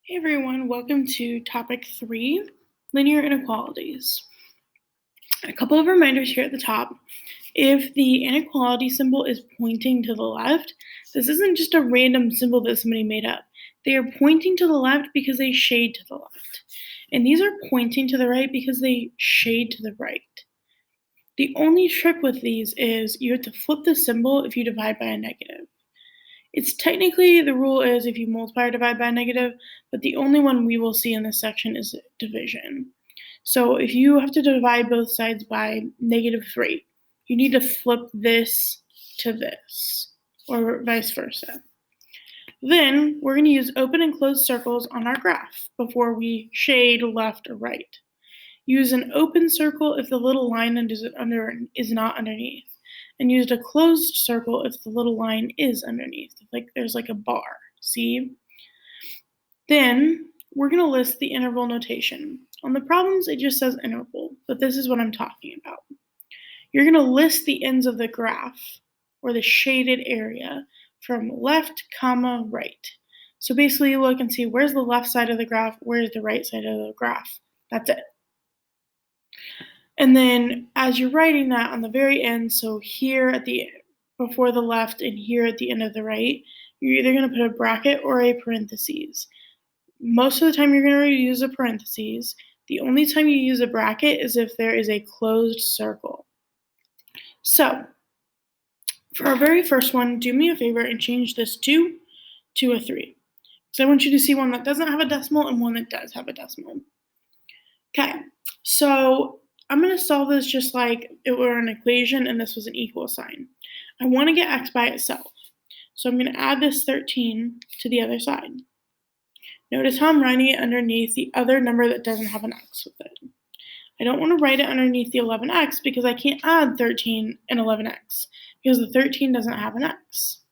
Hey everyone, welcome to topic 3, linear inequalities. A couple of reminders here at the top. If the inequality symbol is pointing to the left, this isn't just a random symbol that somebody made up. They are pointing to the left because they shade to the left. And these are pointing to the right because they shade to the right. The only trick with these is you have to flip the symbol if you divide by a negative. It's technically the rule is if you multiply or divide by a negative, but the only one we will see in this section is division. So if you have to divide both sides by -3, you need to flip this to this, or vice versa. Then we're going to use open and closed circles on our graph before we shade left or right. Use an open circle if the little line is not underneath, and use a closed circle if the little line is underneath, like there's like a bar, see? Then we're going to list the interval notation. On the problems, it just says interval, but this is what I'm talking about. You're going to list the ends of the graph, or the shaded area, from left, comma, right. So basically you look and see where's the left side of the graph, where's the right side of the graph. That's it. And then as you're writing that on the very end, so here at the before the left and here at the end of the right, you're either going to put a bracket or a parentheses. Most of the time you're going to use a parentheses. The only time you use a bracket is if there is a closed circle. So for our very first one, do me a favor and change this 2 to a 3. So I want you to see one that doesn't have a decimal and one that does have a decimal. Okay, so I'm going to solve this just like it were an equation and this was an equal sign. I want to get x by itself. So I'm going to add this 13 to the other side. Notice how I'm writing it underneath the other number that doesn't have an x with it. I don't want to write it underneath the 11x because I can't add 13 and 11x because the 13 doesn't have an x.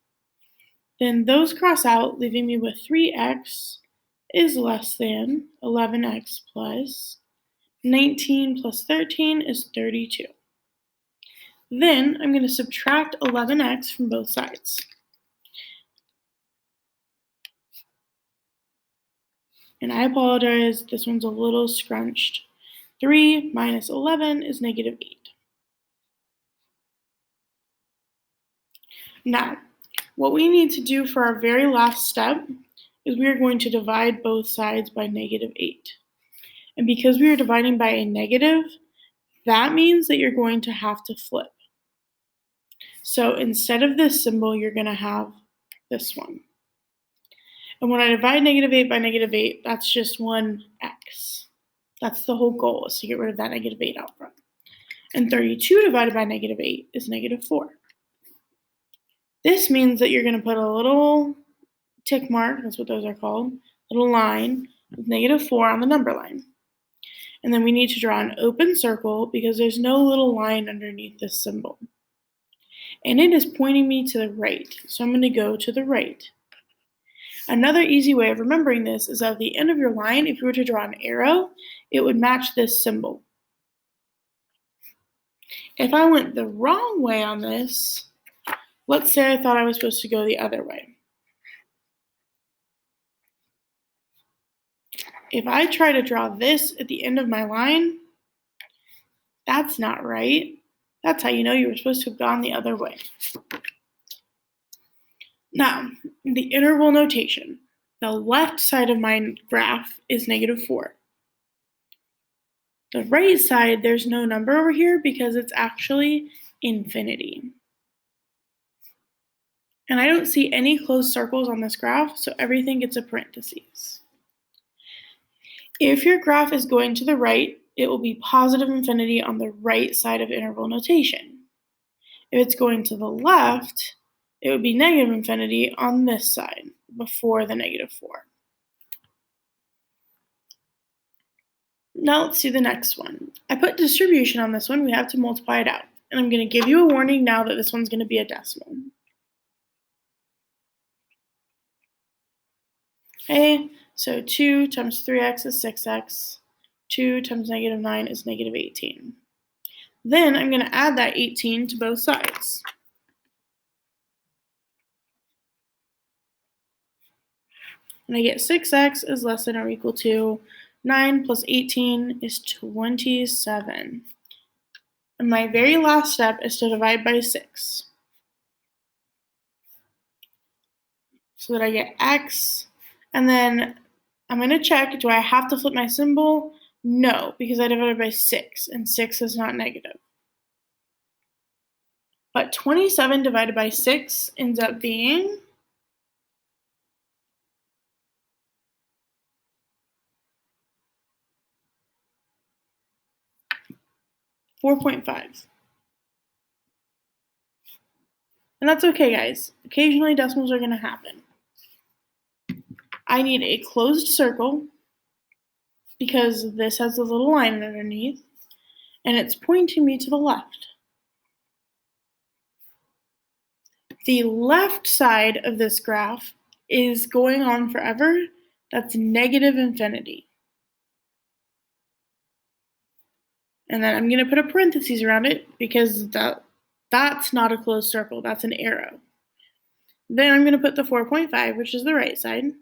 Then those cross out, leaving me with 3x is less than 11x plus 19 plus 13 is 32. Then I'm going to subtract 11x from both sides. And I apologize, this one's a little scrunched. 3 minus 11 is -8. Now, what we need to do for our very last step is we are going to divide both sides by -8. And because we are dividing by a negative, that means that you're going to have to flip. So instead of this symbol, you're going to have this one. And when I divide -8 by -8, that's just one x. That's the whole goal, is to get rid of that -8 out front. And 32 divided by -8 is -4. This means that you're going to put a little tick mark, that's what those are called, little line with -4 on the number line. And then we need to draw an open circle because there's no little line underneath this symbol. And it is pointing me to the right, so I'm going to go to the right. Another easy way of remembering this is at the end of your line, if you were to draw an arrow, it would match this symbol. If I went the wrong way on this, let's say I thought I was supposed to go the other way. If I try to draw this at the end of my line, that's not right. That's how you know you were supposed to have gone the other way. Now, the interval notation. The left side of my graph is -4. The right side, there's no number over here because it's actually infinity. And I don't see any closed circles on this graph, so everything gets a parentheses. If your graph is going to the right, it will be positive infinity on the right side of interval notation. If it's going to the left, it would be negative infinity on this side, before the -4. Now let's do the next one. I put distribution on this one, we have to multiply it out. And I'm going to give you a warning now that this one's going to be a decimal. Okay, so 2 times 3x is 6x. 2 times -9 is -18. Then I'm going to add that 18 to both sides. And I get 6x is less than or equal to 9 plus 18 is 27. And my very last step is to divide by 6. So that I get x, and then I'm going to check, do I have to flip my symbol? No, because I divided by 6, and 6 is not negative. But 27 divided by 6 ends up being 4.5. And that's okay, guys. Occasionally decimals are going to happen. I need a closed circle because this has a little line underneath, and it's pointing me to the left. The left side of this graph is going on forever. That's negative infinity. And then I'm going to put a parentheses around it because that's not a closed circle. That's an arrow. Then I'm going to put the 4.5, which is the right side.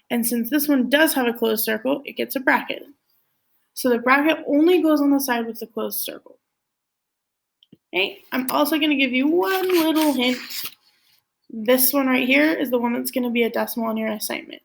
And since this one does have a closed circle, it gets a bracket. So the bracket only goes on the side with the closed circle. Okay, I'm also going to give you one little hint. This one right here is the one that's going to be a decimal on your assignment.